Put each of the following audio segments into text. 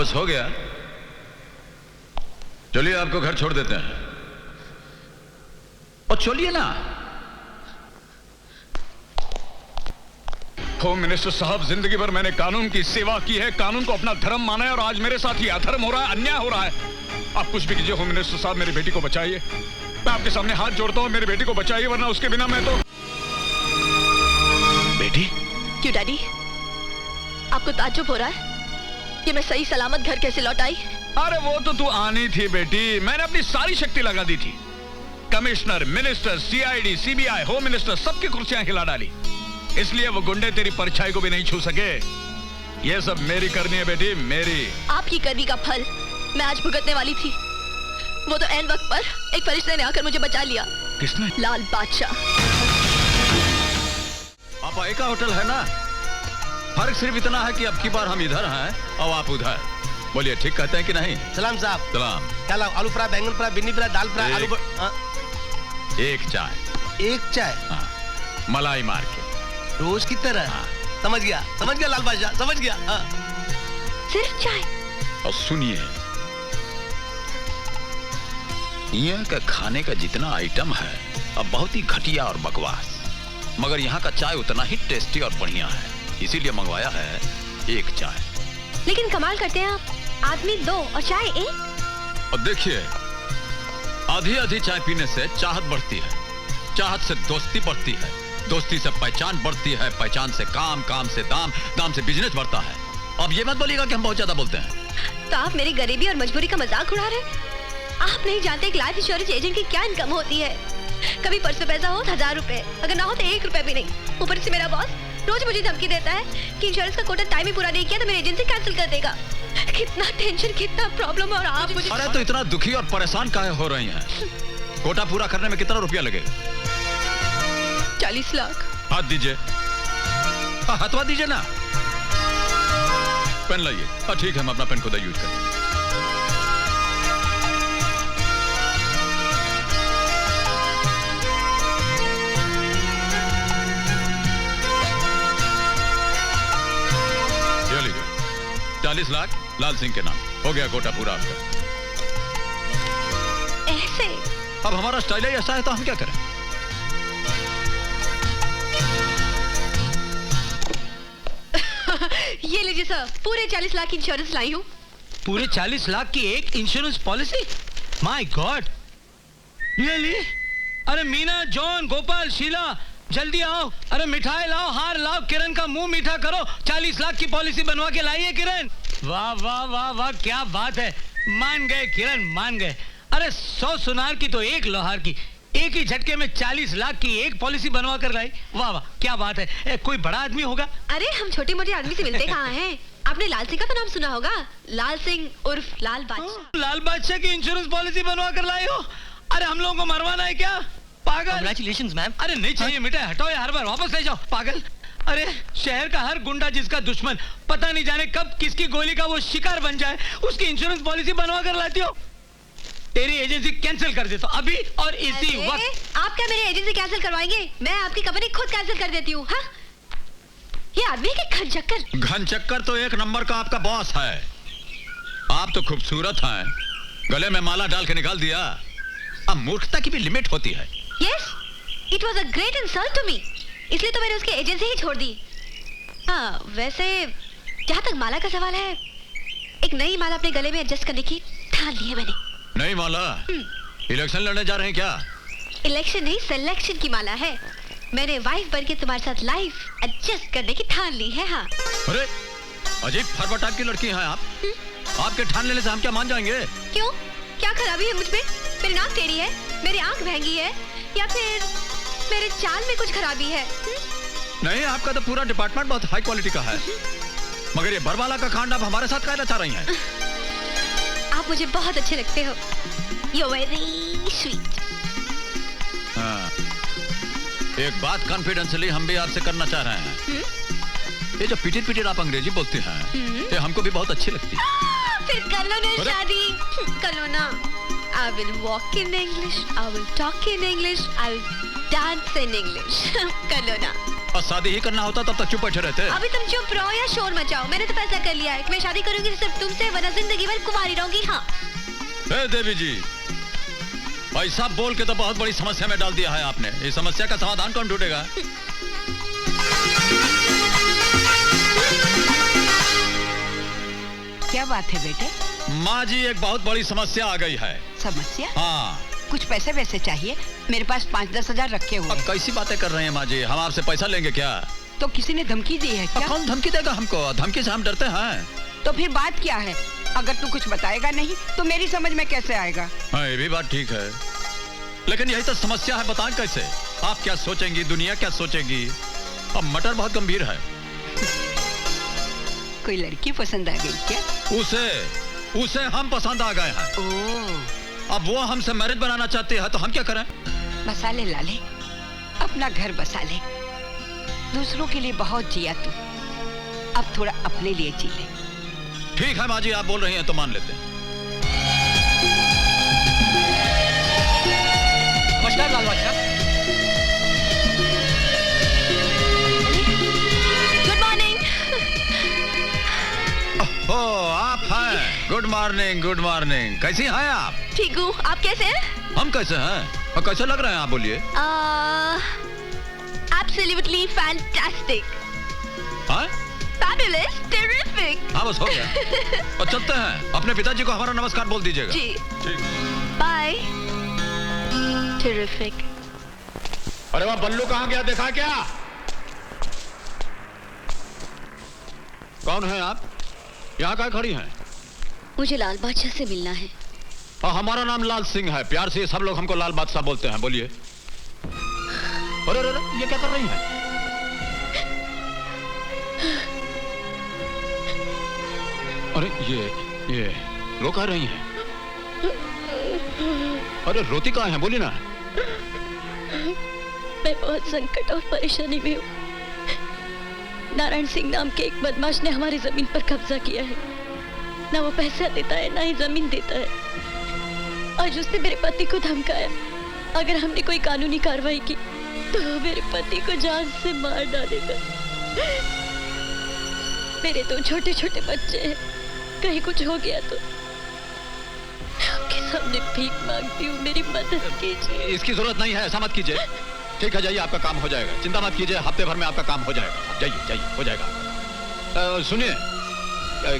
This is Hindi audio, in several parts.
बस हो गया। चलिए आपको घर छोड़ देते हैं। और चलिए ना। होम मिनिस्टर साहब, जिंदगी भर मैंने कानून की सेवा की है, कानून को अपना धर्म माना है, और आज मेरे साथ ये अधर्म हो रहा है, अन्याय हो रहा है। आप कुछ भी कीजिए होम मिनिस्टर साहब, मेरी बेटी को बचाइए। मैं आपके सामने हाथ जोड़ता हूँ, मेरी बेटी को बचाइए, वरना उसके बिना मैं तो। बेटी? क्यों डैडी, आपको ताज्जुब हो रहा है कि मैं सही सलामत घर कैसे लौट आई? अरे वो तो तू आनी थी बेटी, मैंने अपनी सारी शक्ति लगा दी थी। Commissioner, minister, CID, CBI, home minister, सबकी कुर्सियां हिला डाली, इसलिए वो गुंडे तेरी परछाई को भी नहीं छू सके। ये सब मेरी करनी है बेटी, मेरी। आपकी करनी का फल मैं आज भुगतने वाली थी। वो तो ऐन वक्त पर एक फरिश्ते ने आकर मुझे बचा लिया। किसने? लाल बादशाह। पापा एक होटल है ना, फर्क सिर्फ इतना है कि अब की बार हम इधर हैं और आप उधर। बोलिए ठीक कहते हैं कि नहीं? सलाम साहब। सलाम। क्या लाओ? आलू फ्राई, बैंगन फ्राई, भिंडी फ्राई, दाल फ्राई, आलू एक चाय। एक चाय? हाँ, मलाई मार के। रोज की तरह? हाँ। समझ गया लाल बादशाह, समझ गया। हाँ। सिर्फ चाय? और सुनिए, यहाँ का खाने का जितना आइटम है अब बहुत ही घटिया और बकवास, मगर यहाँ का चाय उतना ही टेस्टी और बढ़िया है, इसीलिए मंगवाया है एक चाय। लेकिन कमाल करते हैं आप, आदमी 2 और चाय 1। और देखिए, आधी आधी चाय पीने से चाहत बढ़ती है, चाहत से दोस्ती बढ़ती है, दोस्ती से पहचान बढ़ती है, पहचान से काम, काम से दाम, दाम से बिजनेस बढ़ता है। अब ये मत बोलिएगा कि हम बहुत ज्यादा बोलते हैं। तो आप मेरी गरीबी और मजबूरी का मजाक उड़ा रहे? आप नहीं जानते एक लाइफ इंश्योरेंस एजेंट की क्या इनकम होती है। कभी पर्स में पैसा हो 1000 रुपए, अगर ना हो तो 1 रुपए भी नहीं। ऊपर से मेरा बॉस रोज मुझे धमकी देता है कि इंश्योरेंस का कोटा टाइम ही पूरा नहीं किया तो मेरी एजेंसी कैंसिल कर देगा। कितना टेंशन, कितना प्रॉब्लम, और आप मुझे। अरे तो इतना दुखी और परेशान काहे हो रही हैं? कोटा पूरा करने में कितना रुपया लगेगा? 40 लाख। हाथ दीजिए। हथवा दीजिए ना। पेन लाइए। ठीक है, हम अपना पेन खुद यूज करें। ये लीजिए, 40 लाख लाल सिंह के नाम, हो गया कोटा पूरा आपका। ऐसे? अब हमारा स्टाइल ही ऐसा है तो हम क्या करें? ये लीजिए सर, पूरे 40 लाख की इंश्योरेंस लाई हूँ। पूरे 40 लाख की एक insurance policy? My God, really? अरे मीना, जॉन, गोपाल, शीला, जल्दी आओ। अरे मिठाई लाओ, हार लाओ, किरण का मुंह मीठा करो। 40 लाख की पॉलिसी बनवा के लाई है किरण। वाह वाह वाह वाह, क्या बात है। मान गए किरण, मान गए। अरे 100 सुनार की तो एक लोहार की, एक ही झटके में 40 लाख की एक पॉलिसी बनवा कर लाई। वाह वाह, क्या बात है। कोई बड़ा आदमी होगा? अरे हम छोटे मोटे आदमी से मिलते कहाँ हैं? आपने लाल सिंह का तो नाम सुना होगा, लाल सिंह उर्फ लाल बादशाह। लाल बादशाह की इंश्योरेंस पॉलिसी बनवा कर लाई हो? अरे हम लोगों को मरवाना है क्या? पागल। Congratulations, ma'am. अरे नहीं चाहिए मिठाई, हटाओ हर बार, वापस ले जाओ। पागल। अरे शहर का हर गुंडा जिसका दुश्मन, पता नहीं जाने कब किसकी गोली का वो शिकार बन जाए, उसकी इंश्योरेंस पॉलिसी बनवा कर लाती हो। तेरी एजेंसी कैंसिल कर देता अभी और इसी वक्त। आप क्या मेरी एजेंसी कैंसिल करवाएंगे? मैं आपकी कंपनी खुद कैंसिल कर देती हूँ। हाँ? ये आदमी है कि घनचक्कर? घनचक्कर तो एक नंबर का आपका बॉस है। आप तो खूबसूरत हैं, गले में माला डाल के निकाल दिया। अब मूर्खता की भी लिमिट होती है। Yes, it was a great insult to me. इसलिए तो मैंने उसकी एजेंसी ही छोड़ दी। हाँ, वैसे जहाँ तक माला का सवाल है, एक नई माला अपने गले में एडजस्ट करने की ठान ली है मैंने। नहीं माला, इलेक्शन लड़ने जा रहे हैं क्या? इलेक्शन नहीं, सिलेक्शन की माला है। मैंने वाइफ बन के तुम्हारे साथ लाइफ एडजस्ट करने की ठान ली है। हाँ। अरे अजीब फरबा टाइप की लड़की हैं आप। आपके ठान लेने से हम क्या मान जाएंगे? क्यों? क्या खराबी है मुझ में? मेरी नाक टेढ़ी है, मेरी आंख महंगी है, या फिर मेरे चाल में कुछ खराबी है? नहीं, आपका तो पूरा डिपार्टमेंट बहुत हाई क्वालिटी का है। मगर ये बरवाला का कांड आप हमारे साथ कहना चाह रही हैं? आप मुझे बहुत अच्छे लगते हो। You're very sweet. हाँ, एक बात कॉन्फिडेंशियली हम भी आपसे करना चाह रहे हैं। ये जो पिटिर पिटिर आप अंग्रेजी बोलते हैं, ये हमको भी बहुत अच्छी लगती है। फिर कर लो ना शादी, कर लो ना। I will walk in English, I will talk in English, I will dance in English. कर लो ना. और शादी ही करना होता तब तक चुप बैठे रहते. अभी तुम चुप रहो या शोर मचाओ. मैंने तो फैसला कर लिया है कि मैं शादी करूंगी सिर्फ तुमसे, वरना जिंदगी भर कुंवारी रहूंगी. हाँ. ए देवी जी, ऐसा बोल के तो बहुत बड़ी समस्या में डाल दिया है आपने. इस समस्या का समाधान कौन ढूंढेगा? क्या बात है बेटे? माँ जी, एक बहुत बड़ी समस्या आ गई है. समस्या? हाँ. कुछ पैसे वैसे चाहिए? मेरे पास 5-10 हजार रखे हुए. अब कैसी बातें कर रहे हैं माँ जी? हम आपसे पैसा लेंगे क्या? तो किसी ने धमकी दी है क्या? कौन धमकी देगा हमको? धमकी से हम डरते हैं. तो फिर बात क्या है? अगर तू कुछ बताएगा नहीं तो मेरी समझ में कैसे आएगा? हाँ, ये भी बात ठीक है, लेकिन यही तो समस्या है. बताएं कैसे? आप क्या सोचेंगी, दुनिया क्या सोचेगी? अब मटर बहुत गंभीर है. कोई लड़की पसंद आ गई क्या? उसे हम पसंद आ गए हैं. ओह, अब वो हमसे मैरिज बनाना चाहती है, तो हम क्या करें? बसा ले लाले, अपना घर बसा ले. दूसरों के लिए बहुत जिया तू, अब थोड़ा अपने लिए जी ले. ठीक है माँ जी, आप बोल रही हैं तो मान लेते हैं. नमस्कार लाल बादशाह. Good morning. ओह, आप हैं. Good morning, good morning. कैसी हैं आप? ठीक हूँ, आप कैसे हैं? हम कैसे हैं और कैसे लग रहे हैं आप? बोलिए. Absolutely fantastic. हाँ? Fabulous, terrific. हाँ, बस हो गया. और चलते हैं. अपने पिताजी को हमारा नमस्कार बोल दीजिएगा. जी. ठीक. Bye. Terrific. अरे वह बल्लू कहाँ गया? देखा क्या? कौन है आप? यहाँ क्या खड़ी हैं? मुझे लाल बादशाह से मिलना है. और हमारा नाम लाल सिंह है. प्यार से सब लोग हमको लाल बादशाह बोलते हैं. बोलिए. अरे अरे, ये क्या कर रही हैं? अरे ये रो कह रही हैं? अरे रोती कहाँ है? बोली ना. मैं बहुत संकट और परेशानी में हूँ. नारायण सिंह नाम के एक बदमाश ने हमारी जमीन पर कब्जा किया है. ना वो पैसा देता है, ना ही जमीन देता है. आज उसने मेरे पति को धमकाया, अगर हमने कोई कानूनी कार्रवाई की तो वो मेरे पति को जान से मार डालेगा. मेरे 2 छोटे छोटे बच्चे हैं, कहीं कुछ हो गया तो आपके सामने भीख मांगती हूँ, मेरी मदद कीजिए. इसकी जरूरत नहीं है, ऐसा मत कीजिए. ठीक है, जाइए, आपका काम हो जाएगा. चिंता मत कीजिए, हफ्ते भर में आपका काम हो जाएगा. जाइए जाइए, हो जाएगा. सुनिए,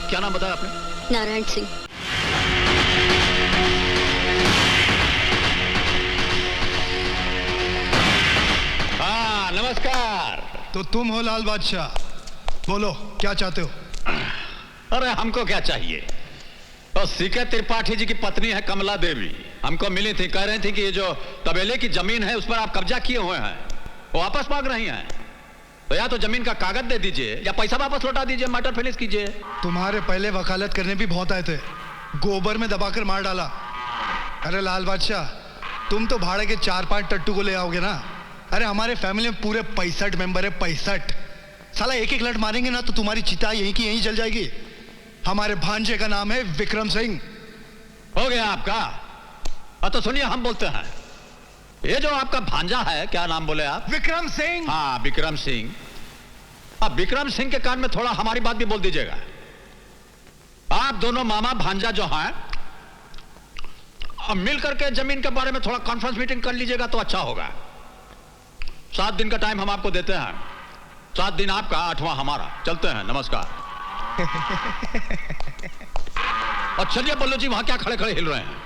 क्या नाम बताया आपने? नारायण सिंह. हाँ, नमस्कार. तो तुम हो लाल बादशाह, बोलो क्या चाहते हो? अरे हमको क्या चाहिए? तो सीके त्रिपाठी जी की पत्नी है कमला देवी, हमको मिली थी. कह रही थी कि ये जो तबेले की जमीन है उस पर आप कब्जा किए हुए हैं, वो वापस मांग रही हैं. तो या तो जमीन का कागज दे दीजिए या पैसा वापस लौटा दीजिए, मैटर फिनिश कीजिए. तुम्हारे पहले वकालत करने भी बहुत आए थे, गोबर में दबाकर मार डाला. अरे लाल बादशाह, तुम तो भाड़े के 4-5 टट्टू को ले आओगे ना. अरे हमारे फैमिली में पूरे 65 मेंबर है. 65 साला एक लट मारेंगे ना तो तुम्हारी चिता यहीं की यहीं जल जाएगी. हमारे भांजे का नाम है विक्रम सिंह. हो गया आपका? तो सुनिए, हम बोलते हैं. ये जो आपका भांजा है, क्या नाम बोले आप? विक्रम सिंह. हाँ, विक्रम सिंह. अब विक्रम सिंह के कान में थोड़ा हमारी बात भी बोल दीजिएगा. आप दोनों मामा भांजा जो हैं, अब मिल करके जमीन के बारे में थोड़ा कॉन्फ्रेंस मीटिंग कर लीजिएगा तो अच्छा होगा. 7 दिन का टाइम हम आपको देते हैं. 7 दिन आपका, 8वां हमारा. चलते हैं, नमस्कार. और चलिए बल्लू जी, वहां क्या खड़े खड़े हिल रहे हैं?